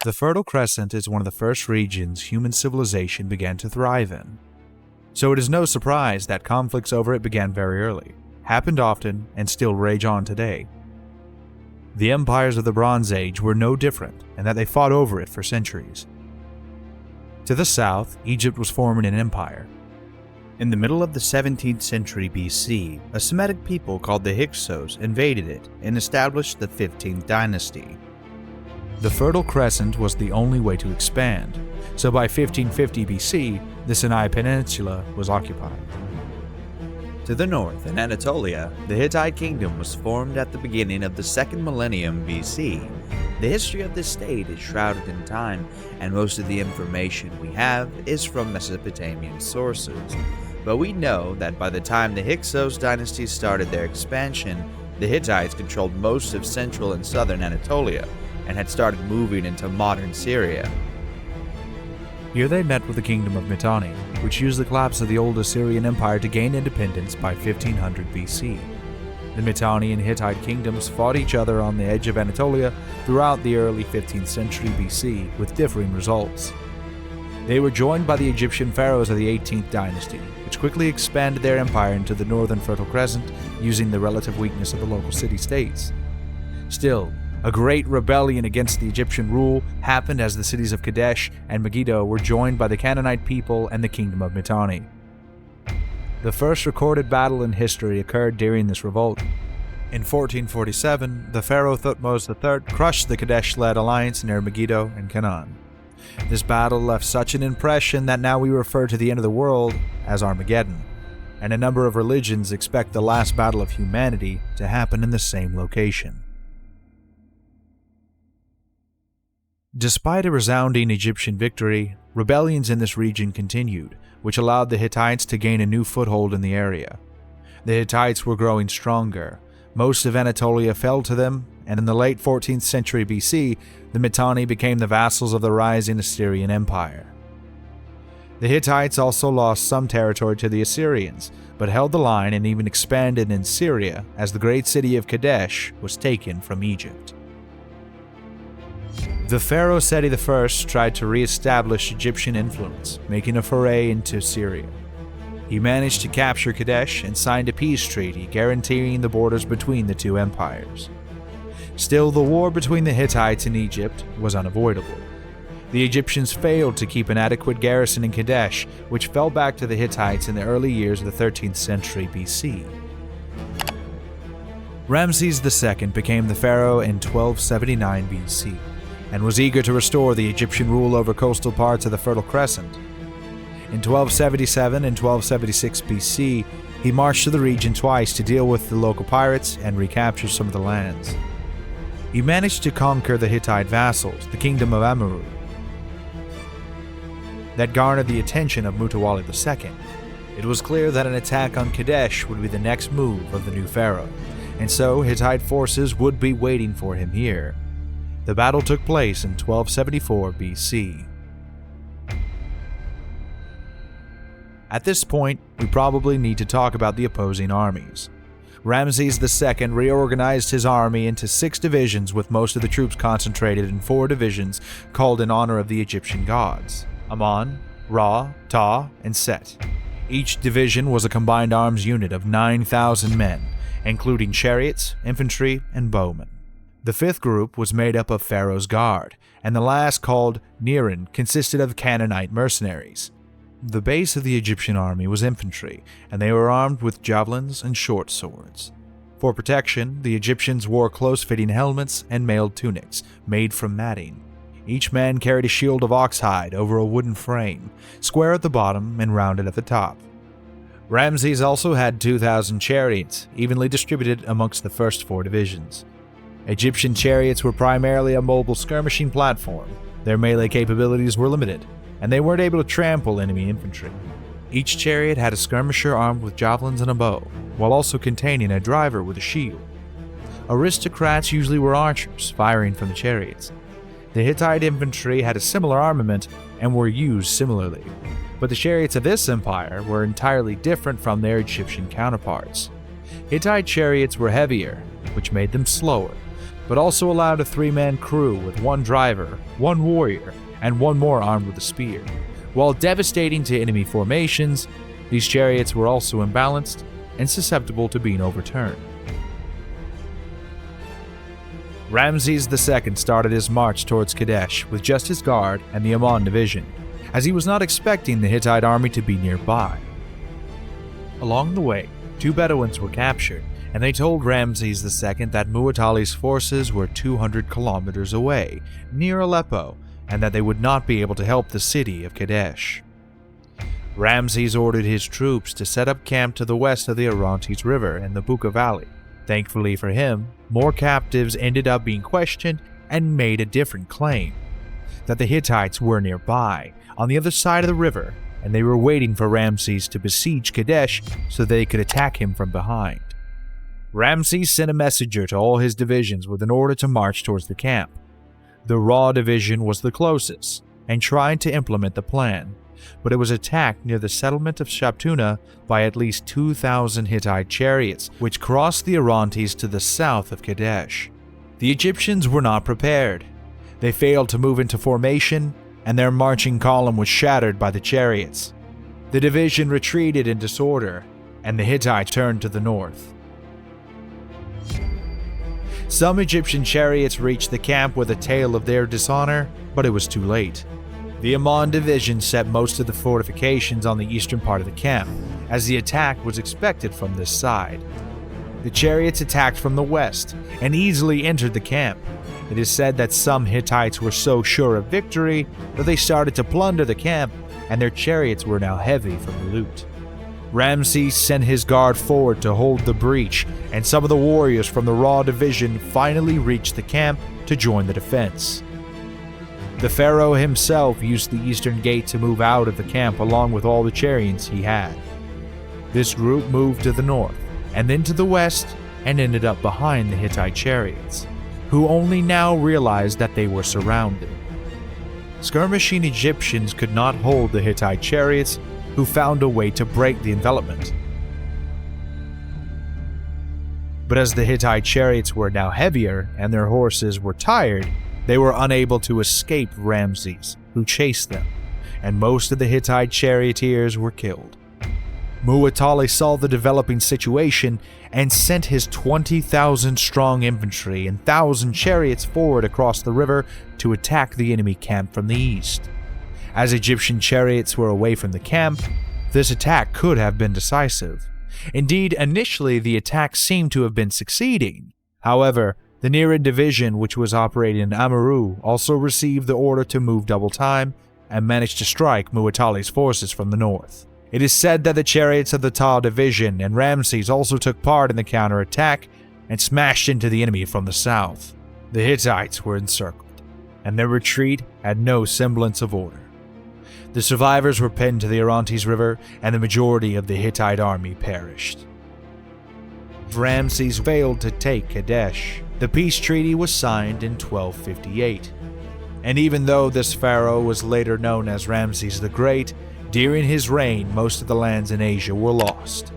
The Fertile Crescent is one of the first regions human civilization began to thrive in. So it is no surprise that conflicts over it began very early, happened often, and still rage on today. The empires of the Bronze Age were no different in that they fought over it for centuries. To the south, Egypt was forming an empire. In the middle of the 17th century BC, a Semitic people called the Hyksos invaded it and established the 15th dynasty. The Fertile Crescent was the only way to expand, so by 1550 BC, the Sinai Peninsula was occupied. To the north, in Anatolia, the Hittite kingdom was formed at the beginning of the 2nd millennium BC. The history of this state is shrouded in time, and most of the information we have is from Mesopotamian sources. But we know that by the time the Hyksos dynasty started their expansion, the Hittites controlled most of central and southern Anatolia, and had started moving into modern Syria. Here they met with the kingdom of Mitanni, which used the collapse of the old Assyrian Empire to gain independence by 1500 BC. The Mitanni and Hittite kingdoms fought each other on the edge of Anatolia throughout the early 15th century BC with differing results. They were joined by the Egyptian pharaohs of the 18th dynasty, which quickly expanded their empire into the northern Fertile Crescent using the relative weakness of the local city-states. Still, a great rebellion against the Egyptian rule happened as the cities of Kadesh and Megiddo were joined by the Canaanite people and the kingdom of Mitanni. The first recorded battle in history occurred during this revolt. In 1447, the Pharaoh Thutmose III crushed the Kadesh-led alliance near Megiddo and Canaan. This battle left such an impression that now we refer to the end of the world as Armageddon, and a number of religions expect the last battle of humanity to happen in the same location. Despite a resounding Egyptian victory, rebellions in this region continued, which allowed the Hittites to gain a new foothold in the area. The Hittites were growing stronger. Most of Anatolia fell to them, and in the late 14th century BC, the Mitanni became the vassals of the rising Assyrian Empire. The Hittites also lost some territory to the Assyrians, but held the line and even expanded in Syria as the great city of Kadesh was taken from Egypt. The Pharaoh Seti I tried to re-establish Egyptian influence, making a foray into Syria. He managed to capture Kadesh and signed a peace treaty guaranteeing the borders between the two empires. Still, the war between the Hittites and Egypt was unavoidable. The Egyptians failed to keep an adequate garrison in Kadesh, which fell back to the Hittites in the early years of the 13th century BC. Ramses II became the pharaoh in 1279 BC. And was eager to restore the Egyptian rule over coastal parts of the Fertile Crescent. In 1277 and 1276 BC, he marched to the region twice to deal with the local pirates and recapture some of the lands. He managed to conquer the Hittite vassals, the kingdom of Amurru, that garnered the attention of Mutawalli II. It was clear that an attack on Kadesh would be the next move of the new pharaoh, and so Hittite forces would be waiting for him here. The battle took place in 1274 BC. At this point, we probably need to talk about the opposing armies. Ramses II reorganized his army into 6 divisions, with most of the troops concentrated in 4 divisions called in honor of the Egyptian gods: Amun, Ra, Ta, and Set. Each division was a combined arms unit of 9,000 men, including chariots, infantry, and bowmen. The 5th group was made up of Pharaoh's guard, and the last, called Niran, consisted of Canaanite mercenaries. The base of the Egyptian army was infantry, and they were armed with javelins and short swords. For protection, the Egyptians wore close-fitting helmets and mailed tunics, made from matting. Each man carried a shield of oxhide over a wooden frame, square at the bottom and rounded at the top. Ramses also had 2,000 chariots, evenly distributed amongst the first 4 divisions. Egyptian chariots were primarily a mobile skirmishing platform. Their melee capabilities were limited, and they weren't able to trample enemy infantry. Each chariot had a skirmisher armed with javelins and a bow, while also containing a driver with a shield. Aristocrats usually were archers, firing from the chariots. The Hittite infantry had a similar armament and were used similarly, but the chariots of this empire were entirely different from their Egyptian counterparts. Hittite chariots were heavier, which made them slower, but also allowed a 3-man crew with 1 driver, 1 warrior, and 1 more armed with a spear. While devastating to enemy formations, these chariots were also imbalanced and susceptible to being overturned. Ramses II started his march towards Kadesh with just his guard and the Ammon division, as he was not expecting the Hittite army to be nearby. Along the way, 2 Bedouins were captured, and they told Ramses II that Mu'attali's forces were 200 kilometers away, near Aleppo, and that they would not be able to help the city of Kadesh. Ramses ordered his troops to set up camp to the west of the Orontes River in the Buka Valley. Thankfully for him, more captives ended up being questioned and made a different claim, that the Hittites were nearby, on the other side of the river, and they were waiting for Ramses to besiege Kadesh so they could attack him from behind. Ramses sent a messenger to all his divisions with an order to march towards the camp. The Ra division was the closest, and tried to implement the plan, but it was attacked near the settlement of Shaptuna by at least 2,000 Hittite chariots, which crossed the Orontes to the south of Kadesh. The Egyptians were not prepared. They failed to move into formation, and their marching column was shattered by the chariots. The division retreated in disorder, and the Hittites turned to the north. Some Egyptian chariots reached the camp with a tale of their dishonor, but it was too late. The Ammon division set most of the fortifications on the eastern part of the camp, as the attack was expected from this side. The chariots attacked from the west and easily entered the camp. It is said that some Hittites were so sure of victory that they started to plunder the camp, and their chariots were now heavy from the loot. Ramses sent his guard forward to hold the breach, and some of the warriors from the Ra division finally reached the camp to join the defense. The Pharaoh himself used the eastern gate to move out of the camp along with all the chariots he had. This group moved to the north, and then to the west, and ended up behind the Hittite chariots, who only now realized that they were surrounded. Skirmishing Egyptians could not hold the Hittite chariots, who found a way to break the envelopment. But as the Hittite chariots were now heavier and their horses were tired, they were unable to escape Ramses, who chased them, and most of the Hittite charioteers were killed. Mu'attali saw the developing situation and sent his 20,000 strong infantry and 1,000 chariots forward across the river to attack the enemy camp from the east. As Egyptian chariots were away from the camp, this attack could have been decisive. Indeed, initially the attack seemed to have been succeeding. However, the Nerid division, which was operating in Amurru, also received the order to move double time and managed to strike Mu'attali's forces from the north. It is said that the chariots of the Ta division and Ramses also took part in the counterattack and smashed into the enemy from the south. The Hittites were encircled, and their retreat had no semblance of order. The survivors were pinned to the Orontes River, and the majority of the Hittite army perished. Ramses failed to take Kadesh. The peace treaty was signed in 1258. And even though this pharaoh was later known as Ramses the Great, during his reign most of the lands in Asia were lost,